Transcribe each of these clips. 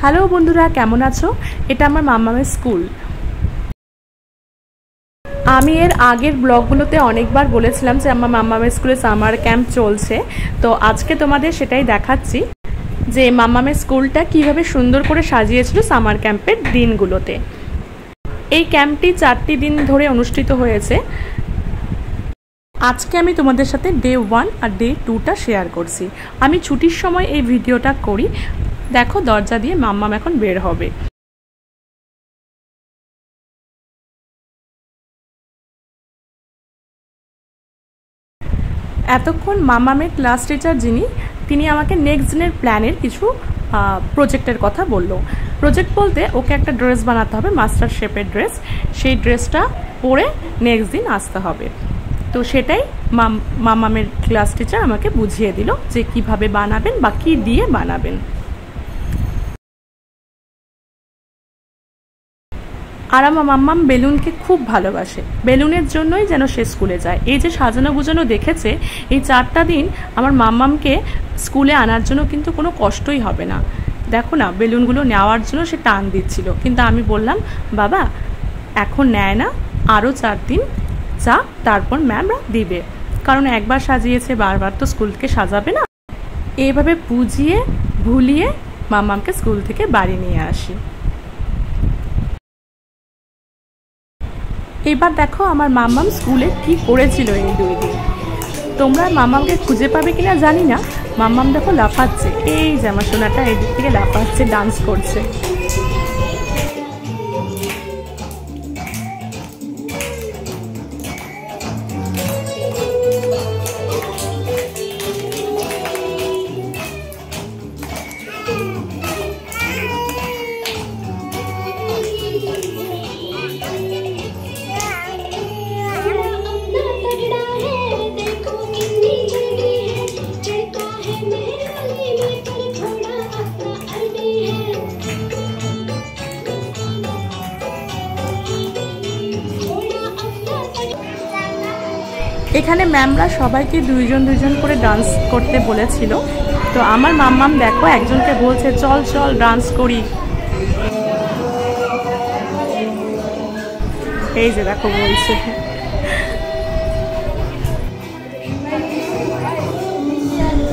Hello বন্ধুরা, কেমন আছো? এটা আমার মাম্মামের স্কুল। আমি এর আগের ব্লগগুলোতে অনেকবার বলেছিলাম যে আমার মাম্মামের স্কুলে সামার ক্যাম্প চলছে, তো আজকে তোমাদের সেটাই দেখাচ্ছি যে মাম্মামের স্কুলটা কিভাবে সুন্দর করে সাজিয়েছিল সামার ক্যাম্পের দিনগুলোতে। এই ক্যাম্পটি 4টি দিন ধরে অনুষ্ঠিত হয়েছে। আজকে আমি তোমাদের সাথে ডে 1 আর ডে 2টা শেয়ার করছি। আমি ছুটির সময় এই ভিডিওটা করি। দেখো, দরজা দিয়ে মাম্মাম এখন বের হবে। এতক্ষণ মাম্মামের ক্লাস টিচার তিনি আমাকে নেক্সট দিনের প্ল্যানের কিছু প্রজেক্টের কথা বললো। প্রজেক্ট বলতে ওকে একটা ড্রেস বানাতে হবে, মাস্টার শেপের ড্রেস। সেই ড্রেসটা পরে নেক্সট দিন আসতে হবে। তো সেটাই মাম্মামের ক্লাস টিচার আমাকে বুঝিয়ে দিল যে কিভাবে বানাবেন বা কী দিয়ে বানাবেন। আর আমার মাম্মাম বেলুনকে খুব ভালোবাসে। বেলুনের জন্যই যেন সে স্কুলে যায়। এই যে সাজানো গুজানো দেখেছে, এই 4টা দিন আমার মাম্মামকে স্কুলে আনার জন্য কিন্তু কোনো কষ্টই হবে না। দেখো না, বেলুনগুলো নেওয়ার জন্য সে টান দিচ্ছিল, কিন্তু আমি বললাম বাবা এখন নেয় না, আরও 4 দিন যা, তারপর ম্যামরা দিবে। কারণ একবার সাজিয়েছে, বারবার তো স্কুল থেকে সাজাবে না। এইভাবে বুঝিয়ে ভুলিয়ে মাম্মামকে স্কুল থেকে বাড়ি নিয়ে আসি। এবার দেখো আমার মাম্মাম স্কুলে কি করেছিল এই 2 দিন। তোমরা মাম্মামকে খুঁজে পাবে কিনা জানি না। মাম্মাম দেখো লাফাচ্ছে, এই যে আমার সোনাটা এদিক থেকে লাফাচ্ছে, ডান্স করছে। এখানে ম্যামরা সবাইকে 2জন করে ডান্স করতে বলেছিল। তো আমার মাম্মাম দেখো একজনকে বলছে চল চল ডান্স করি। এই যে দেখো বলছে।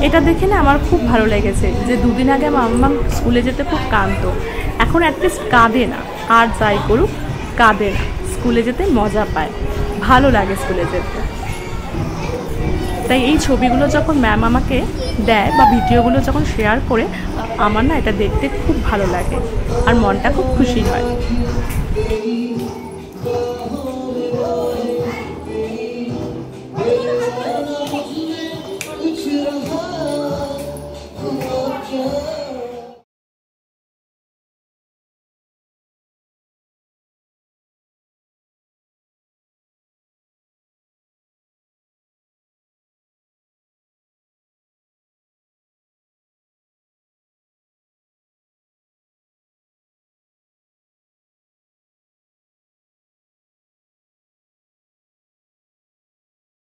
এটা দেখে না আমার খুব ভালো লেগেছে যে 2 দিন আগে মাম্মাম স্কুলে যেতে খুব কাঁদতো, এখন অ্যাটলিস্ট কাঁদে না। আর যাই করুক কাঁদে না, স্কুলে যেতে মজা পায়, ভালো লাগে স্কুলে যেতে। তাই এই ছবিগুলো যখন ম্যাম আমাকে দেয় বা ভিডিওগুলো যখন শেয়ার করে, আমার না এটা দেখতে খুব ভালো লাগে আর মনটা খুব খুশি হয়।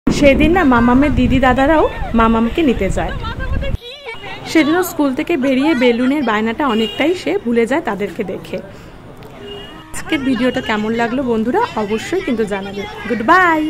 সেদিন না মামামের দিদি দাদারাও মামামকে নিতে যায়। সেদিন স্কুল থেকে বেরিয়ে বেলুনের বায়নাটা অনেকটাই সে ভুলে যায় তাদেরকে দেখে। আজকের ভিডিওটা কেমন লাগলো বন্ধুরা অবশ্যই কিন্তু জানাবে। Good bye.